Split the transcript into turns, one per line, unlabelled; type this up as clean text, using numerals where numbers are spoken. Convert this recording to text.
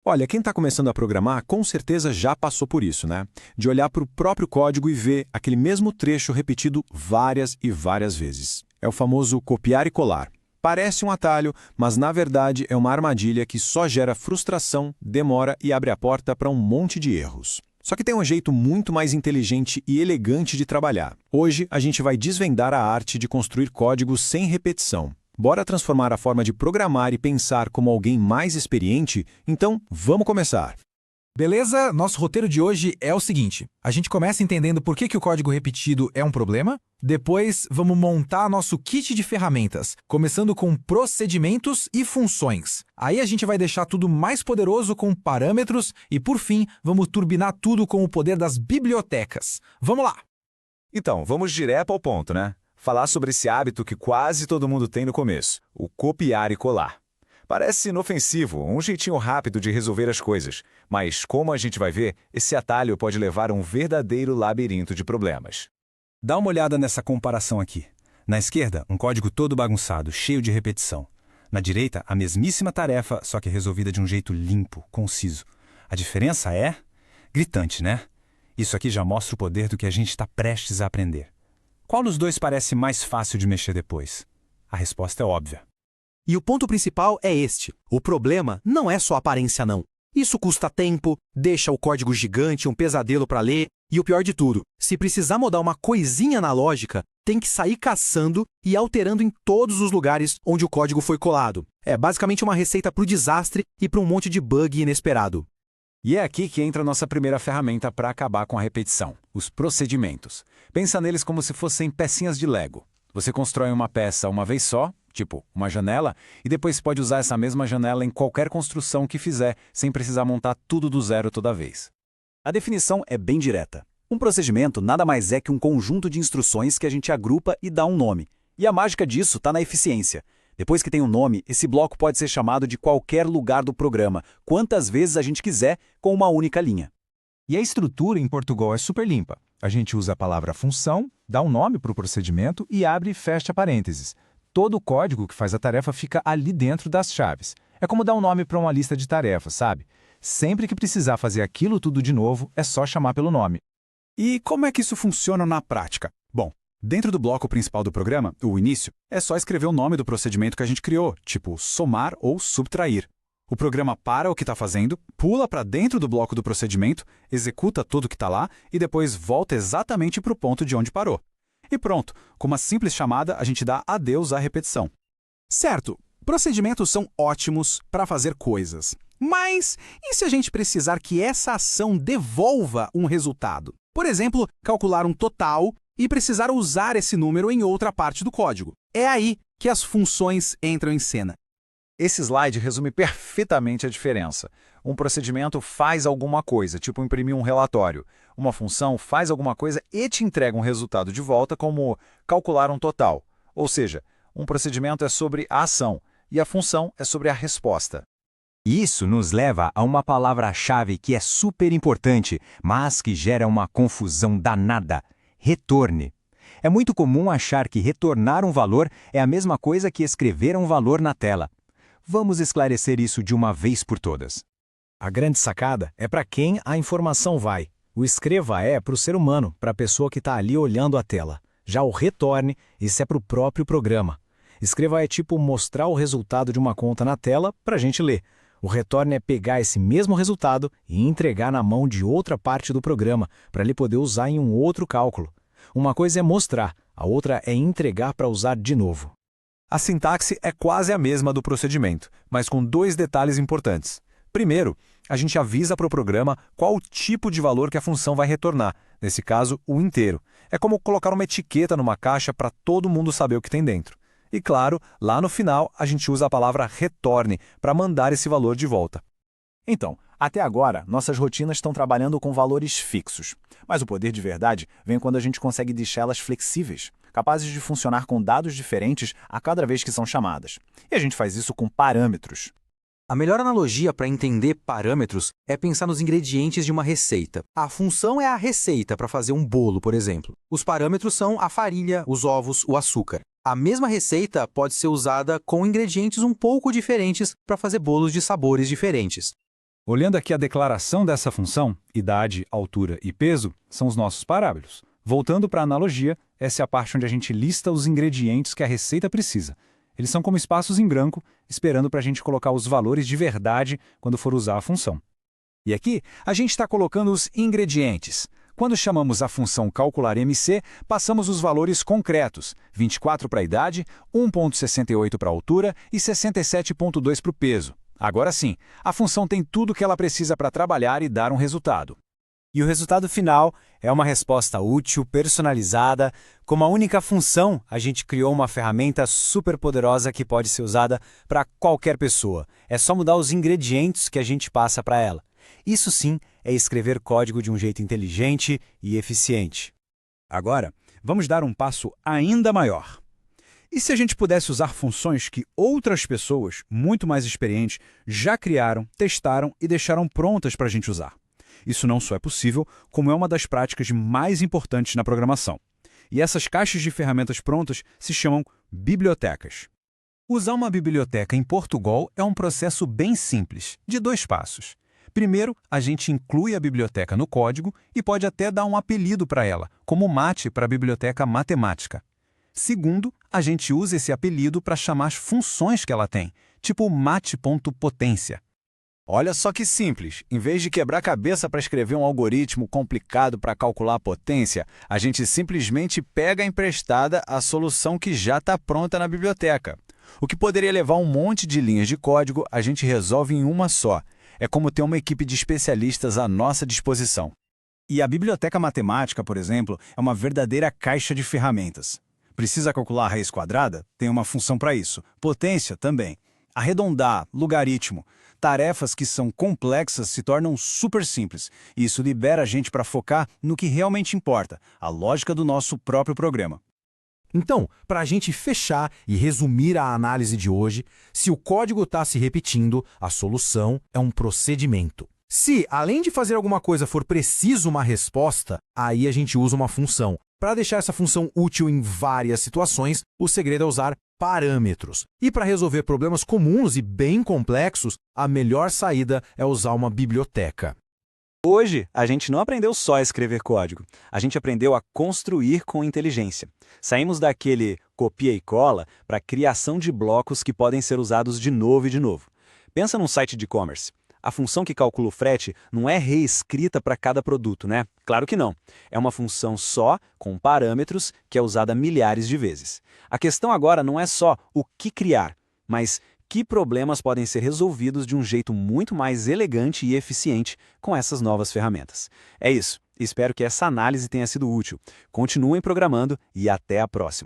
Olha, quem está começando a programar com certeza já passou por isso, né? De olhar para o próprio código e ver aquele mesmo trecho repetido várias e várias vezes. É o famoso copiar e colar. Parece um atalho, mas na verdade é uma armadilha que só gera frustração, demora e abre a porta para um monte de erros. Só que tem um jeito muito mais inteligente e elegante de trabalhar. Hoje a gente vai desvendar a arte de construir códigos sem repetição. Bora transformar a forma de programar e pensar como alguém mais experiente? Então, vamos começar!
Beleza? Nosso roteiro de hoje é o seguinte. A gente começa entendendo por que o código repetido é um problema. Depois, vamos montar nosso kit de ferramentas, começando com procedimentos e funções. Aí a gente vai deixar tudo mais poderoso com parâmetros e, por fim, vamos turbinar tudo com o poder das bibliotecas. Vamos lá!
Então, vamos direto ao ponto, né? Falar sobre esse hábito que quase todo mundo tem no começo, o copiar e colar. Parece inofensivo, um jeitinho rápido de resolver as coisas, mas como a gente vai ver, esse atalho pode levar a um verdadeiro labirinto de problemas.
Dá uma olhada nessa comparação aqui. Na esquerda, um código todo bagunçado, cheio de repetição. Na direita, a mesmíssima tarefa, só que resolvida de um jeito limpo, conciso. A diferença é gritante, né? Isso aqui já mostra o poder do que a gente está prestes a aprender. Qual dos dois parece mais fácil de mexer depois? A resposta é óbvia.
E o ponto principal é este. O problema não é só aparência, não. Isso custa tempo, deixa o código gigante, um pesadelo para ler, e o pior de tudo, se precisar mudar uma coisinha na lógica, tem que sair caçando e alterando em todos os lugares onde o código foi colado. É basicamente uma receita para o desastre e para um monte de bug inesperado.
E é aqui que entra a nossa primeira ferramenta para acabar com a repetição, os procedimentos. Pensa neles como se fossem pecinhas de Lego. Você constrói uma peça uma vez só, tipo uma janela, e depois pode usar essa mesma janela em qualquer construção que fizer, sem precisar montar tudo do zero toda vez.
A definição é bem direta. Um procedimento nada mais é que um conjunto de instruções que a gente agrupa e dá um nome. E a mágica disso está na eficiência. Depois que tem um nome, esse bloco pode ser chamado de qualquer lugar do programa, quantas vezes a gente quiser, com uma única linha.
E a estrutura em Portugal é super limpa. A gente usa a palavra função, dá um nome para o procedimento e abre e fecha parênteses. Todo o código que faz a tarefa fica ali dentro das chaves. É como dar um nome para uma lista de tarefas, sabe? Sempre que precisar fazer aquilo tudo de novo, é só chamar pelo nome.
E como é que isso funciona na prática? Bom, dentro do bloco principal do programa, o início, é só escrever o nome do procedimento que a gente criou, tipo somar ou subtrair. O programa para o que está fazendo, pula para dentro do bloco do procedimento, executa tudo que está lá e depois volta exatamente para o ponto de onde parou. E pronto, com uma simples chamada, a gente dá adeus à repetição.
Certo, procedimentos são ótimos para fazer coisas. Mas e se a gente precisar que essa ação devolva um resultado? Por exemplo, calcular um total e precisar usar esse número em outra parte do código. É aí que as funções entram em cena.
Esse slide resume perfeitamente a diferença. Um procedimento faz alguma coisa, tipo imprimir um relatório. Uma função faz alguma coisa e te entrega um resultado de volta, como calcular um total. Ou seja, um procedimento é sobre a ação e a função é sobre a resposta.
Isso nos leva a uma palavra-chave que é super importante, mas que gera uma confusão danada: retorne. É muito comum achar que retornar um valor é a mesma coisa que escrever um valor na tela. Vamos esclarecer isso de uma vez por todas.
A grande sacada é para quem a informação vai. O escreva é para o ser humano, para a pessoa que está ali olhando a tela. Já o retorne, isso é para o próprio programa. Escreva é tipo mostrar o resultado de uma conta na tela para a gente ler. O retorne é pegar esse mesmo resultado e entregar na mão de outra parte do programa, para ele poder usar em um outro cálculo. Uma coisa é mostrar, a outra é entregar para usar de novo.
A sintaxe é quase a mesma do procedimento, mas com dois detalhes importantes. Primeiro, a gente avisa para o programa qual o tipo de valor que a função vai retornar, nesse caso, o inteiro. É como colocar uma etiqueta numa caixa para todo mundo saber o que tem dentro. E claro, lá no final, a gente usa a palavra retorne para mandar esse valor de volta.
Então, até agora, nossas rotinas estão trabalhando com valores fixos. Mas o poder de verdade vem quando a gente consegue deixá-las flexíveis, capazes de funcionar com dados diferentes a cada vez que são chamadas. E a gente faz isso com parâmetros.
A melhor analogia para entender parâmetros é pensar nos ingredientes de uma receita. A função é a receita para fazer um bolo, por exemplo. Os parâmetros são a farinha, os ovos, o açúcar. A mesma receita pode ser usada com ingredientes um pouco diferentes para fazer bolos de sabores diferentes.
Olhando aqui a declaração dessa função, idade, altura e peso são os nossos parábolos. Voltando para a analogia, essa é a parte onde a gente lista os ingredientes que a receita precisa. Eles são como espaços em branco, esperando para a gente colocar os valores de verdade quando for usar a função. E aqui, a gente está colocando os ingredientes. Quando chamamos a função calcular MC, passamos os valores concretos, 24 para a idade, 1,68 para a altura e 67,2 para o peso. Agora sim, a função tem tudo o que ela precisa para trabalhar e dar um resultado.
E o resultado final é uma resposta útil, personalizada. Como a única função, a gente criou uma ferramenta super poderosa que pode ser usada para qualquer pessoa. É só mudar os ingredientes que a gente passa para ela. Isso sim é escrever código de um jeito inteligente e eficiente.
Agora, vamos dar um passo ainda maior. E se a gente pudesse usar funções que outras pessoas, muito mais experientes, já criaram, testaram e deixaram prontas para a gente usar? Isso não só é possível, como é uma das práticas mais importantes na programação. E essas caixas de ferramentas prontas se chamam bibliotecas.
Usar uma biblioteca em Portugal é um processo bem simples, de 2 passos. Primeiro, a gente inclui a biblioteca no código e pode até dar um apelido para ela, como MATE para a biblioteca matemática. Segundo, a gente usa esse apelido para chamar as funções que ela tem, tipo mate.potência.
Olha só que simples. Em vez de quebrar a cabeça para escrever um algoritmo complicado para calcular a potência, a gente simplesmente pega emprestada a solução que já está pronta na biblioteca. O que poderia levar um monte de linhas de código, a gente resolve em uma só. É como ter uma equipe de especialistas à nossa disposição.
E a biblioteca matemática, por exemplo, é uma verdadeira caixa de ferramentas. Precisa calcular a raiz quadrada? Tem uma função para isso. Potência também. Arredondar, logaritmo. Tarefas que são complexas se tornam super simples. E isso libera a gente para focar no que realmente importa, a lógica do nosso próprio programa.
Então, para a gente fechar e resumir a análise de hoje, se o código está se repetindo, a solução é um procedimento. Se, além de fazer alguma coisa, for preciso uma resposta, aí a gente usa uma função. Para deixar essa função útil em várias situações, o segredo é usar parâmetros. E para resolver problemas comuns e bem complexos, a melhor saída é usar uma biblioteca.
Hoje, a gente não aprendeu só a escrever código, a gente aprendeu a construir com inteligência. Saímos daquele copia e cola para a criação de blocos que podem ser usados de novo e de novo. Pensa num site de e-commerce. A função que calcula o frete não é reescrita para cada produto, né? Claro que não. É uma função só, com parâmetros, que é usada milhares de vezes. A questão agora não é só o que criar, mas que problemas podem ser resolvidos de um jeito muito mais elegante e eficiente com essas novas ferramentas. É isso. Espero que essa análise tenha sido útil. Continuem programando e até a próxima.